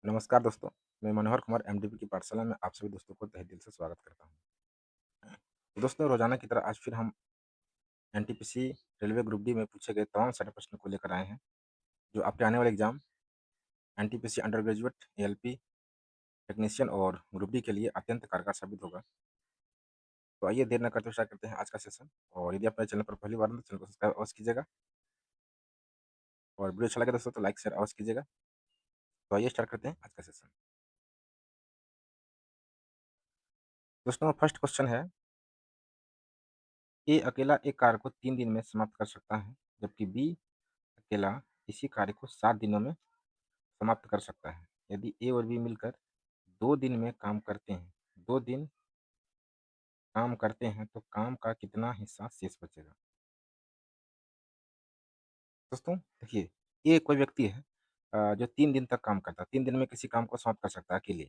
नमस्कार दोस्तों, मैं मनोहर कुमार एमडीपी की पाठशाला में आप सभी दोस्तों को तहे दिल से स्वागत करता हूँ। तो दोस्तों रोजाना की तरह आज फिर हम एनटीपीसी रेलवे ग्रुप डी में पूछे गए तमाम सारे प्रश्न को लेकर आए हैं, जो आपके आने वाले exam NTPC under graduate, ALP, technician और ग्रुप डी के लिए अत्यंत कारगर साबित होगा। तो आइए देर न करते हुए स्टार्ट करते हैं आज का सेशन। और यदि आप मेरे चैनल पर पहली बार हैं तो चैनल को सब्सक्राइब अवश्य कीजिएगा और वीडियो अच्छा लगे दोस्तों तो लाइक शेयर अवश्य कीजिएगा। तो आइए स्टार्ट करते हैं आज का सेशन। दोस्तों फर्स्ट क्वेश्चन है, ए अकेला एक कार्य को 3 दिन में समाप्त कर सकता है, जबकि बी अकेला इसी कार्य को 7 दिनों में समाप्त कर सकता है। यदि ए और बी मिलकर 2 दिन में काम करते हैं, 2 दिन काम करते हैं तो काम का कितना हिस्सा शेष बचेगा? दोस्तों देखिए, ए कोई व्यक्ति है जो 3 दिन तक काम करता है, 3 दिन में किसी काम को समाप्त कर सकता है अकेले।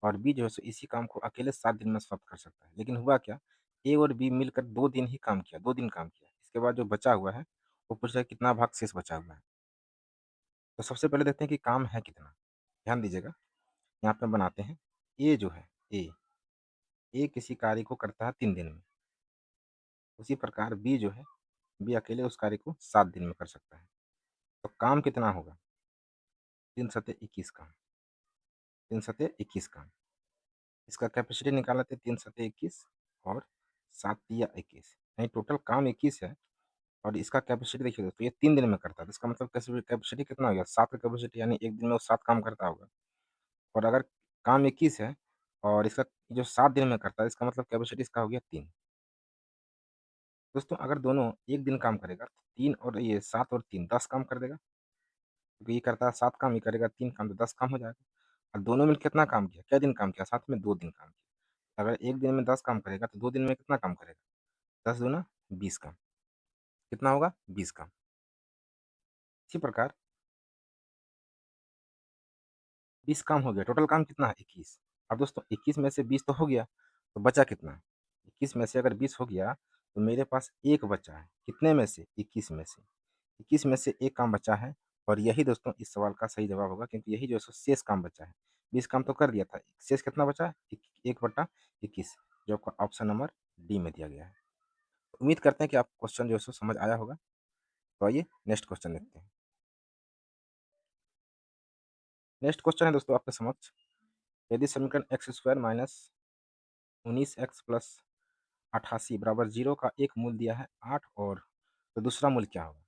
और बी जो है सो इसी काम को अकेले 7 दिन में समाप्त कर सकता है। लेकिन हुआ क्या, ए और बी मिलकर 2 दिन ही काम किया, 2 दिन काम किया। इसके बाद जो बचा हुआ है, वो पूछ रहा है कितना भाग शेष बचा हुआ है। तो सबसे पहले देखते हैं कि काम है कितना। ध्यान दीजिएगा, यहाँ पे बनाते हैं। ए जो है, ए किसी कार्य को करता है 3 दिन में। उसी प्रकार बी जो है, बी अकेले उस कार्य को 7 दिन में कर सकता है। तो काम कितना होगा? 3 सते 21 काम, 3 सते 21 काम। इसका कैपेसिटी निकाला थे 3 सते 21 और 7 तिया 21, यानी टोटल काम 21 है। और इसका कैपेसिटी देखिए दोस्तों, ये 3 दिन में करता है, तो इसका मतलब कैपेसिटी कितना हो गया? 7 का कैपेसिटी, यानी एक दिन में वो 7 काम करता होगा। और अगर काम 21 है और इसका जो 7 दिन में करता है, इसका मतलब कैपेसिटी इसका हो गया 3। दोस्तों अगर दोनों एक दिन काम करेगा तो 3 और ये 7 और 3 10 काम कर देगा, क्योंकि ये करता है 7 काम, ये करेगा 3 काम, तो 10 काम हो जाएगा। और दोनों मिलकर कितना काम किया? क्या दिन काम किया? साथ में 2 दिन काम किया। अगर एक दिन में 10 काम करेगा तो 2 दिन में कितना काम करेगा? 10 दूना 20 काम। कितना होगा? 20 काम। इसी प्रकार 20 काम हो गया, टोटल काम कितना है? 21। अब दोस्तों 21 में से 20 तो हो गया, तो बचा कितना? 21 में से अगर 20 हो गया तो मेरे पास एक बचा है। कितने में से? 21 में से। 21 में से एक काम बचा है। और यही दोस्तों इस सवाल का सही जवाब होगा, क्योंकि यही जो है सो शेष काम बचा है। 20 काम तो कर दिया था, शेष कितना बचा है? 1/21, जो आपका ऑप्शन नंबर डी में दिया गया है। उम्मीद करते हैं कि आपको क्वेश्चन जो है सो समझ आया होगा। तो आइए नेक्स्ट क्वेश्चन देखते हैं। नेक्स्ट क्वेश्चन है दोस्तों आपके समक्ष, यदि समीकरण x square minus 19x plus 88 बराबर 0 का एक मूल दिया है 8, और तो दूसरा मूल क्या होगा?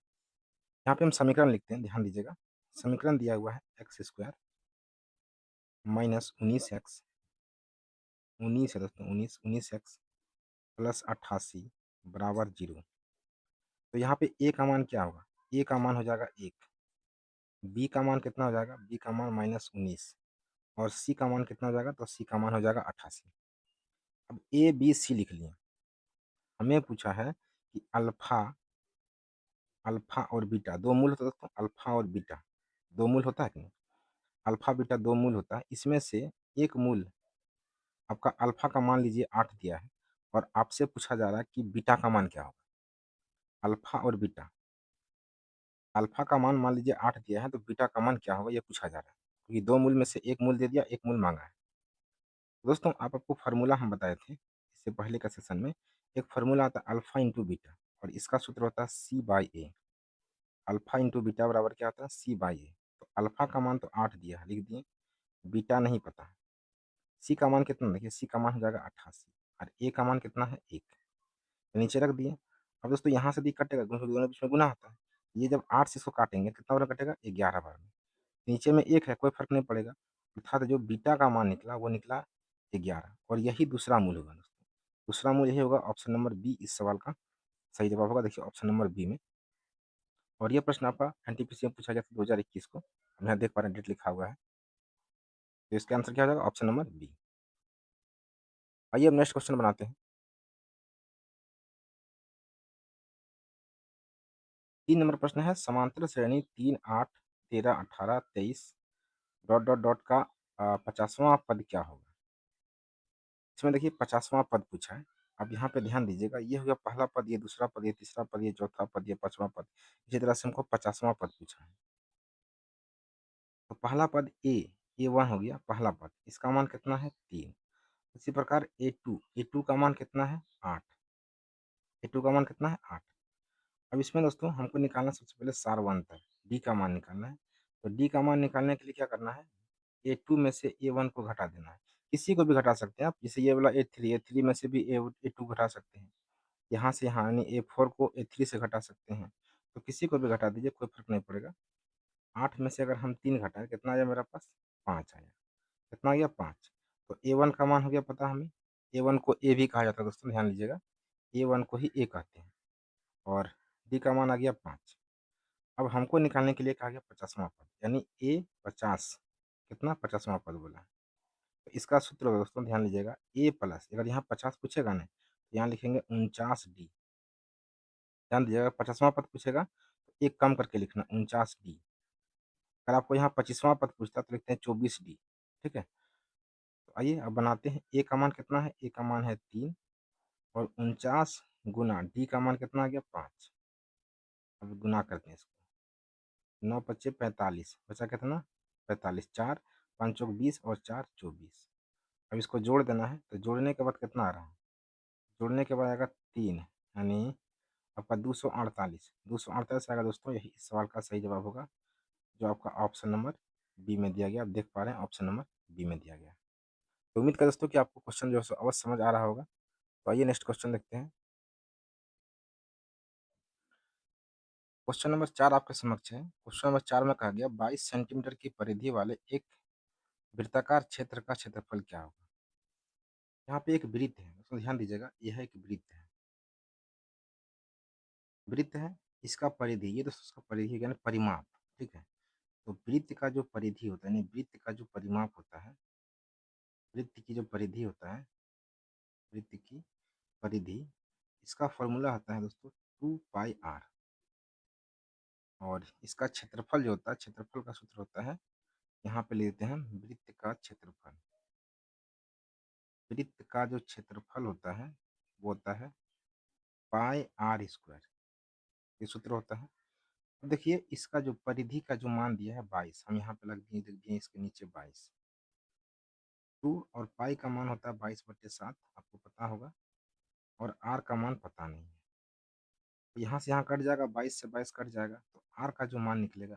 यहाँ पे हम समीकरण लिखते हैं, ध्यान दीजिएगा। समीकरण दिया हुआ है एक्स स्क्वायर माइनस 19x, 19 है दोस्तों, 19 प्लस 88 बराबर 0। तो यहाँ पे ए का मान क्या होगा? ए का मान हो जाएगा 1। बी का मान कितना हो जाएगा? बी का मान -19। और सी का मान कितना हो जाएगा? तो सी का मान हो जाएगा 88। अब ए बी सी लिख लिए। हमें पूछा है कि अल्फा, अल्फा और बीटा दो मूल होता है दोस्तों। अल्फा और बीटा दो मूल होता है कि नहीं? अल्फा बीटा दो मूल होता है। इसमें से एक मूल आपका अल्फा का मान लीजिए 8 दिया है, और आपसे पूछा जा रहा है कि बीटा का मान क्या होगा? अल्फा और बीटा, अल्फा का मान लीजिए 8 दिया है, तो बीटा का मान क्या होगा ये पूछा जा रहा है, क्योंकि दो मूल में से एक मूल दे दिया, एक मूल मांगा है। दोस्तों आप आपको फार्मूला हम बताए थे इससे पहले का सेशन में। एक फार्मूला आता है अल्फा इंटू बीटा, और इसका सूत्र होता है C by A. Alpha into beta बराबर क्या होता है? C by A. तो अल्फा का मान तो 8 दिया है, लिख दिए। बीटा नहीं पता है। सी का मान कितना? देखिए सी का मान हो जाएगा 88, और ए का मान कितना है? 1। तो नीचे रख दिए। अब दोस्तों यहाँ से भी कटेगा, क्योंकि दोनों बीच में गुना होता है। ये जब 8 से इसको काटेंगे कितना बार कटेगा? 11 बार में। नीचे में 1 है, कोई फर्क नहीं पड़ेगा। अर्थात जो बीटा का मान निकला वो निकला 11, और यही दूसरा मूल होगा दोस्तों। दूसरा मूल यही होगा, ऑप्शन नंबर बी इस सवाल का सही जवाब होगा। देखिए ऑप्शन नंबर बी में। और ये प्रश्न आपका एनटीपीसी में पूछा गया था 2021 को। हम यहाँ देख पा रहे हैं डेट लिखा हुआ है। तो इसका आंसर क्या हो जाएगा? Option number B. आइए अब नेक्स्ट क्वेश्चन बनाते हैं। 3 नंबर प्रश्न है, समांतर श्रेणी 3, 8, 13, 18, 23 डॉट डॉट डॉट का 50वां पद क्या होगा? इसमें देखिए 50वां पद पूछा है। अब यहाँ पे ध्यान दीजिएगा, ये हो गया पहला पद, ये दूसरा पद, ये तीसरा पद, ये चौथा पद, ये 5वां पद। इसी तरह से हमको 50वां पद पूछा है। तो पहला पद ए, A1 हो गया पहला पद, इसका मान कितना है 3। इसी प्रकार A2 का मान कितना है 8। A2 का मान कितना है 8। अब इसमें दोस्तों हमको निकालना सबसे पहले सारवंतर D का मान निकालना है। तो D का मान निकालने के लिए क्या करना है, A2 में से A1 को घटा देना है। किसी को भी घटा सकते हैं आप, जैसे ये वाला A3 में से भी A2 घटा सकते हैं। यहाँ से यहाँ यानी A4 को A3 से घटा सकते हैं। तो किसी को भी घटा दीजिए, कोई फर्क नहीं पड़ेगा। 8 में से अगर हम 3 घटाएं कितना आया मेरे पास 5 आया। कितना आ गया 5। तो A1 का मान हो गया पता हमें। A1 को A भी कहा जाता है दोस्तों, ध्यान लीजिएगा। A1 को ही A कहते हैं। और D का मान आ गया 5। अब हमको निकालने के लिए कहा गया 50वां पद, यानी A 50 कितना 50वां पद बोला है। तो इसका सूत्र होगा दोस्तों, ध्यान लीजिएगा। A प्लस अगर यहाँ 50 पूछेगा ना तो यहाँ लिखेंगे 49D। ध्यान दीजिएगा 50वां पद पूछेगा तो एक कम करके लिखना 49D। अगर आपको यहाँ 25वां पद पूछता तो लिखते हैं 24D। ठीक है। तो आइए अब बनाते हैं। A का मान कितना है, A का मान है 3 और 49 गुना D का मान कितना आ गया 5। अब गुना करते हैं इसको। 9 पच्चे 45 बचा कितना 45। 4 5 चौक 20 और 4 24। अब इसको जोड़ देना है, तो जोड़ने के बाद कितना आ रहा है, जोड़ने के बाद आएगा 3, यानी आपका 248। 248 आएगा दोस्तों, यही इस सवाल का सही जवाब होगा, जो आपका ऑप्शन नंबर बी में दिया गया। आप देख पा रहे हैं ऑप्शन नंबर बी में दिया गया। तो उम्मीद कर दोस्तों कि आपको क्वेश्चन जो है सो अवश्य समझ आ रहा होगा। तो आइए नेक्स्ट क्वेश्चन देखते हैं। क्वेश्चन नंबर 4 आपके समक्ष है। क्वेश्चन नंबर 4 में कहा गया 22 सेंटीमीटर की परिधि वाले एक वृत्ताकार क्षेत्र का क्षेत्रफल क्या होगा। यहाँ पे एक वृत्त है, उसमें ध्यान दीजिएगा, यह एक वृत्त है। वृत्त है, इसका परिधि, ये दोस्तों इसका परिधि यानी परिमाप। ठीक है। तो वृत्त का जो परिधि होता है, यानी वृत्त का जो परिमाप होता है, वृत्त की जो परिधि होता है, वृत्त की परिधि, इसका फॉर्मूला होता है दोस्तों 2πr। और इसका क्षेत्रफल जो होता है, क्षेत्रफल का सूत्र होता है, यहाँ पे लेते हैं वृत्त का क्षेत्रफल। वृत्त का जो क्षेत्रफल होता है वो होता है πr²। ये सूत्र होता है। अब देखिए इसका जो परिधि का जो मान दिया है 22, हम यहाँ पे लिख दिए इसके नीचे 22। 2 और पाई का मान होता है 22/7, आपको पता होगा। और आर का मान पता नहीं है। तो यहाँ से यहाँ कट जाएगा, 22 से 22 कट जाएगा, तो आर का जो मान निकलेगा,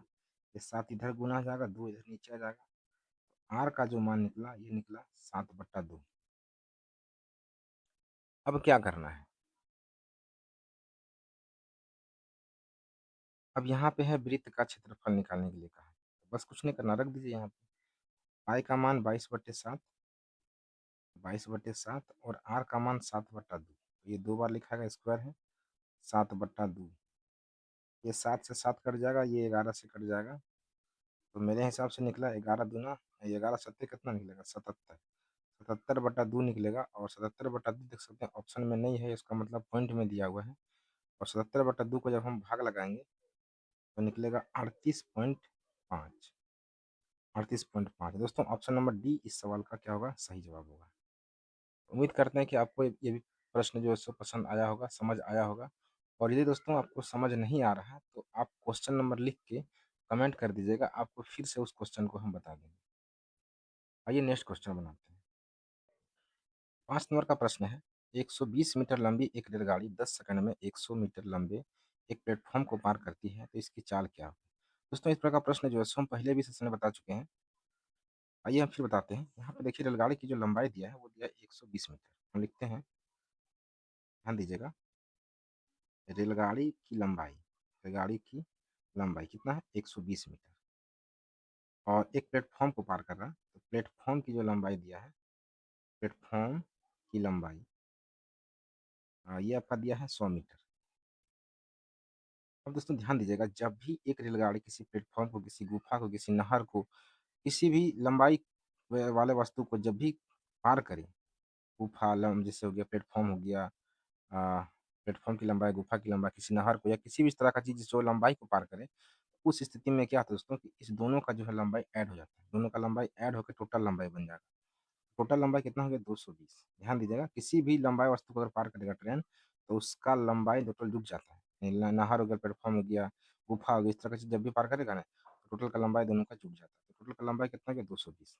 ये 7 इधर गुना हो जाएगा, 2 इधर नीचे आ जाएगा। आर का जो मान निकला ये निकला 7/2। अब क्या करना है, अब यहाँ पे है वृत्त का क्षेत्रफल निकालने के लिए कहा है। तो बस कुछ नहीं करना, रख दीजिए यहाँ पे। पाई का मान 22/7, 22/7 और आर का मान 7/2। ये 2 बार लिखा है, स्क्वायर है 7/2। ये 7 से 7 कट जाएगा, ये 11 से कट जाएगा। तो मेरे हिसाब से निकला 11 दूना, 11 सत्ते कितना निकलेगा 77। 77/2 निकलेगा। और 77/2 देख सकते हैं ऑप्शन में नहीं है, इसका मतलब पॉइंट में दिया हुआ है। और 77/2 को जब हम भाग लगाएंगे तो निकलेगा 38.5। 38.5 दोस्तों, ऑप्शन नंबर डी इस सवाल का क्या होगा, सही जवाब होगा। उम्मीद करते हैं कि आपको ये भी प्रश्न जो है सो पसंद आया होगा, समझ आया होगा। और यदि दोस्तों आपको समझ नहीं आ रहा है तो आप क्वेश्चन नंबर लिख के कमेंट कर दीजिएगा, आपको फिर से उस क्वेश्चन को हम बता देंगे। आइए नेक्स्ट क्वेश्चन बनाते हैं। 5 नंबर का प्रश्न है, 120 मीटर लंबी एक रेलगाड़ी 10 सेकंड में 100 मीटर लंबे एक प्लेटफॉर्म को पार करती है, तो इसकी चाल क्या होगी। दोस्तों इस प्रकार का प्रश्न जो है सो हम पहले भी सेशन में बता चुके हैं। आइए हम फिर बताते हैं। यहाँ पे देखिए रेलगाड़ी की जो लंबाई दिया है वो दिया है 120 मीटर। हम लिखते हैं, ध्यान दीजिएगा, रेलगाड़ी की लंबाई, रेलगाड़ी की लंबाई कितना है 120 मीटर। और एक प्लेटफॉर्म को पार कर रहा है, तो प्लेटफॉर्म की जो लंबाई दिया है, प्लेटफॉर्म की लंबाई ये आपका दिया है 100 मीटर। अब दोस्तों ध्यान दीजिएगा, जब भी एक रेलगाड़ी किसी प्लेटफॉर्म को, किसी गुफा को, किसी नहर को, किसी भी लंबाई वाले वस्तु को जब भी पार करे, गुफा जैसे हो गया, प्लेटफॉर्म हो गया, प्लेटफॉर्म की लंबाई, गुफा की लंबाई, किसी नहर को या किसी भी इस तरह का चीज़ जो लंबाई को पार करे, उस स्थिति में क्या होता है दोस्तों कि इस दोनों का जो है लंबाई ऐड हो जाता है। दोनों का लंबाई ऐड होकर टोटल लंबाई बन जाएगा। टोटल लंबाई कितना हो गया 220। ध्यान दीजिएगा, किसी भी लंबाई वस्तु को अगर पार करेगा ट्रेन तो उसका लंबाई टोटल जुट जाता है। नहर हो गया, प्लेटफॉर्म हो गया, गुफा हो गया, इस तरह की चीज़ जब भी पार करेगा ना तो टोटल का लंबाई दोनों का जुट जाता है। तो टोटल का लंबाई कितना गया 220।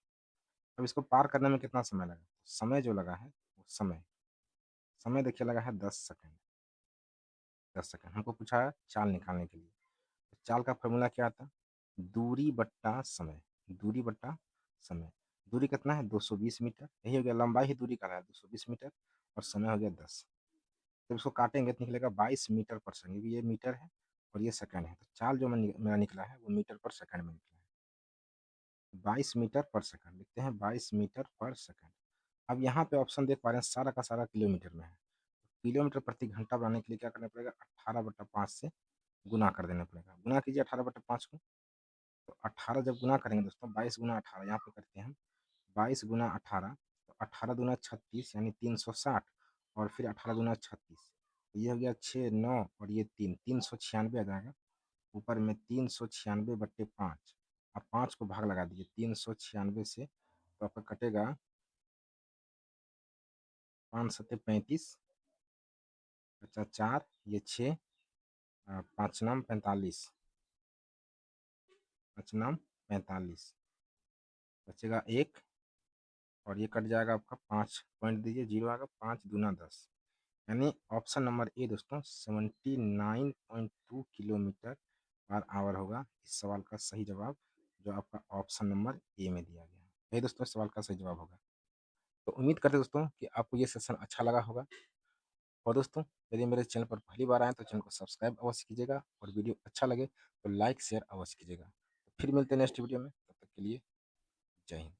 अब इसको पार करने में कितना समय लगा? समय जो लगा है वो समय समय देखिए लगा है 10 सेकंड। 10 सेकंड हमको पूछा है चाल निकालने के लिए। तो चाल का फॉर्मूला क्या आता? दूरी बट्टा समय। दूरी बट्टा समय। दूरी कितना है 220 मीटर, यही हो गया, लंबाई ही दूरी का है 220 मीटर, और समय हो गया 10। जब इसको काटेंगे तो निकलेगा 22 मीटर पर सेकंड, क्योंकि ये मीटर है और ये सेकंड है, तो चाल जो मेरा निकला है वो मीटर पर सेकंड में निकला है। 22 मीटर पर सेकंड लिखते हैं, 22 मीटर पर सेकंड। अब यहाँ पे ऑप्शन देख पा रहे हैं सारा का सारा किलोमीटर में है। किलोमीटर प्रति घंटा बनाने के लिए क्या करना पड़ेगा? 18/5 से गुना कर देना पड़ेगा। गुना कीजिए 18/5 को। तो 18 जब गुना करेंगे दोस्तों, 22 गुना 18 यहाँ पे करते हैं हम। 22 गुना 18, तो 18 दूना 36 यानी 360, और फिर 18 दूना 36, तो ये हो गया 6 9 और ये 3, 396 आ जाएगा। ऊपर में 396/5, अब 5 को भाग लगा दीजिए 396 से, तो आपका कटेगा 5 सत्ते 35, बचा 4, ये 6, 5 नाम 45, 5 नाम 45, बचेगा 1, और ये कट जाएगा आपका 5 पॉइंट दीजिए, 0 आएगा, 5 दूना 10, यानी ऑप्शन नंबर ए दोस्तों 79.2 किलोमीटर पर आवर होगा इस सवाल का सही जवाब, जो आपका ऑप्शन नंबर ए में दिया गया है। यही दोस्तों इस सवाल का सही जवाब होगा। तो उम्मीद करते हैं दोस्तों कि आपको ये सेशन अच्छा लगा होगा। और दोस्तों, यदि मेरे चैनल पर पहली बार आए तो चैनल को सब्सक्राइब अवश्य कीजिएगा, और वीडियो अच्छा लगे तो लाइक शेयर अवश्य कीजिएगा। तो फिर मिलते हैं नेक्स्ट वीडियो में, तब तक के लिए जय हिंद।